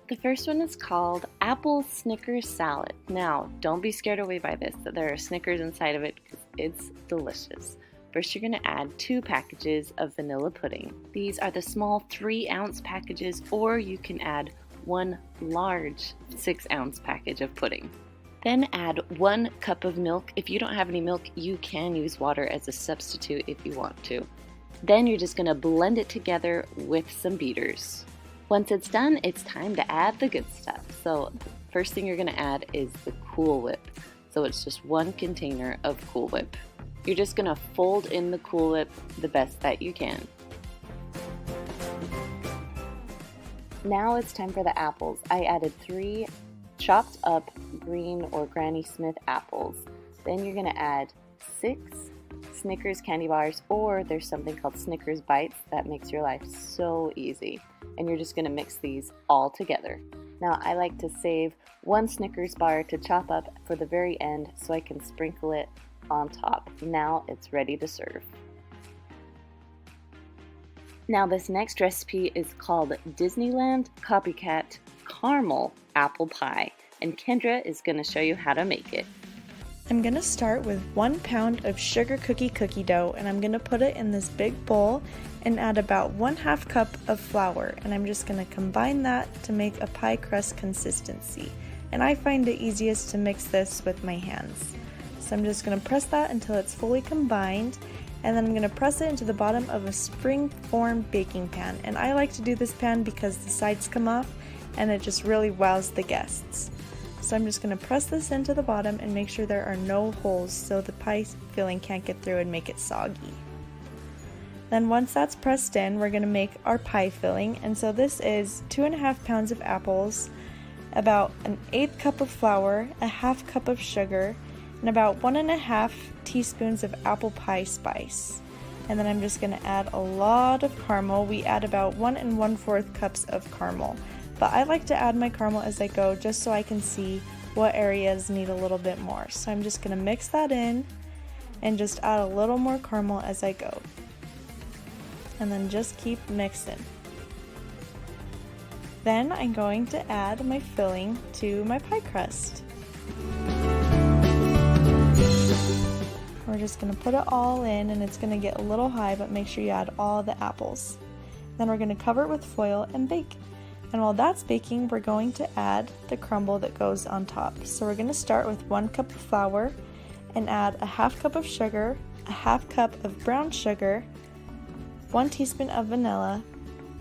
The first one is called Apple Snickers Salad. Now, don't be scared away by this, that there are Snickers inside of it because it's delicious. First, you're going to add 2 packages of vanilla pudding. These are the small 3-ounce packages, or you can add 1 large 6-ounce package of pudding. Then add 1 cup of milk. If you don't have any milk, you can use water as a substitute if you want to. Then you're just going to blend it together with some beaters. Once it's done, it's time to add the good stuff. So the first thing you're going to add is the Cool Whip. So it's just 1 container of Cool Whip. You're just going to fold in the Cool Whip the best that you can. Now it's time for the apples. I added 3 chopped up green or Granny Smith apples. Then you're going to add 6 Snickers candy bars, or there's something called Snickers Bites that makes your life so easy. And you're just going to mix these all together. Now I like to save 1 Snickers bar to chop up for the very end so I can sprinkle it on top. Now it's ready to serve. Now this next recipe is called Disneyland Copycat Caramel Apple Pie, and Kendra is going to show you how to make it. I'm going to start with 1 pound of sugar cookie dough, and I'm going to put it in this big bowl and add about 1/2 cup of flour, and I'm just going to combine that to make a pie crust consistency. And I find it easiest to mix this with my hands. So I'm just going to press that until it's fully combined, and then I'm going to press it into the bottom of a spring-form baking pan. And I like to do this pan because the sides come off and it just really wows the guests. So I'm just going to press this into the bottom and make sure there are no holes so the pie filling can't get through and make it soggy. Then once that's pressed in, we're going to make our pie filling. And so this is 2.5 pounds of apples, about 1/8 cup of flour, 1/2 cup of sugar, and about 1.5 teaspoons of apple pie spice. And then I'm just going to add a lot of caramel. We add about 1 1/4 cups of caramel. But I like to add my caramel as I go just so I can see what areas need a little bit more. So I'm just going to mix that in and just add a little more caramel as I go. And then just keep mixing. Then I'm going to add my filling to my pie crust. We're just going to put it all in, and it's going to get a little high, but make sure you add all the apples. Then we're going to cover it with foil and bake. And while that's baking, we're going to add the crumble that goes on top. So we're going to start with 1 cup of flour and add 1/2 cup of sugar, 1/2 cup of brown sugar, 1 teaspoon of vanilla,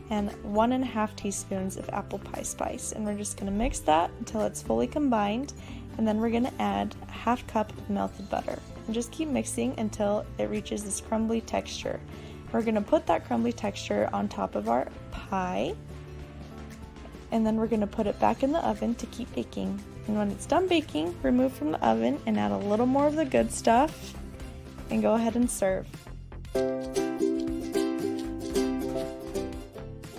and 1.5 teaspoons of apple pie spice. And we're just going to mix that until it's fully combined. And then we're going to add 1/2 cup of melted butter. And just keep mixing until it reaches this crumbly texture. We're going to put that crumbly texture on top of our pie. And then we're going to put it back in the oven to keep baking. And when it's done baking, remove from the oven and add a little more of the good stuff and go ahead and serve.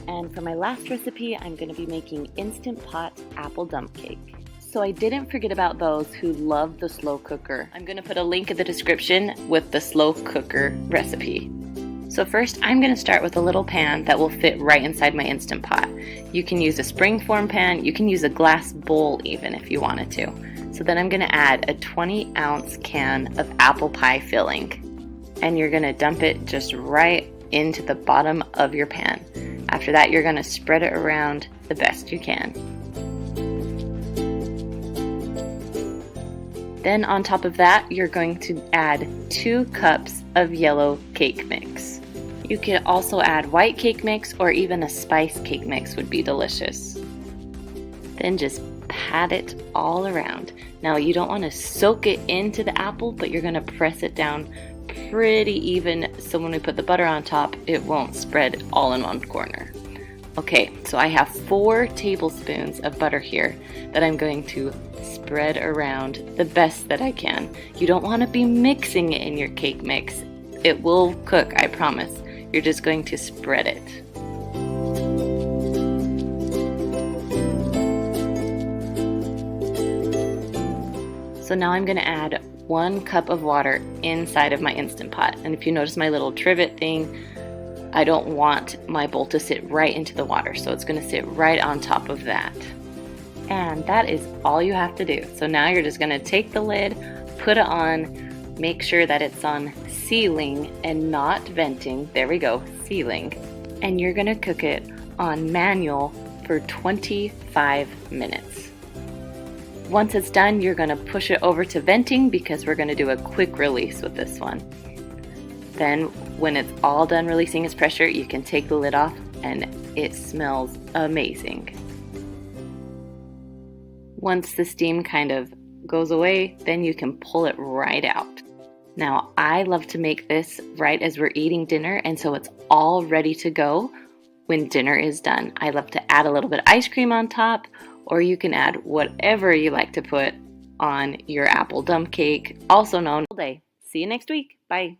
And for my last recipe, I'm going to be making Instant Pot apple dump cake. So I didn't forget about those who love the slow cooker. I'm going to put a link in the description with the slow cooker recipe. So first, I'm going to start with a little pan that will fit right inside my Instant Pot. You can use a spring-form pan, you can use a glass bowl even if you wanted to. So then I'm going to add a 20-ounce can of apple pie filling. And you're going to dump it just right into the bottom of your pan. After that, you're going to spread it around the best you can. Then on top of that, you're going to add 2 cups of yellow cake mix. You can also add white cake mix, or even a spice cake mix would be delicious. Then just pat it all around. Now you don't want to soak it into the apple, but you're going to press it down pretty even so when we put the butter on top, it won't spread all in one corner. Okay, so I have 4 tablespoons of butter here that I'm going to spread around the best that I can. You don't want to be mixing it in your cake mix. It will cook, I promise. You're just going to spread it. So now I'm going to add 1 cup of water inside of my Instant Pot. And if you notice my little trivet thing, I don't want my bowl to sit right into the water, so it's gonna sit right on top of that. And that is all you have to do. So now you're just gonna take the lid, put it on, make sure that it's on sealing and not venting. There we go, sealing. And you're gonna cook it on manual for 25 minutes. Once it's done, you're gonna push it over to venting because we're gonna do a quick release with this one. Then when it's all done releasing its pressure, you can take the lid off and it smells amazing. Once the steam kind of goes away, then you can pull it right out. Now, I love to make this right as we're eating dinner, and so it's all ready to go when dinner is done. I love to add a little bit of ice cream on top, or you can add whatever you like to put on your apple dump cake, also known all day. See you next week. Bye.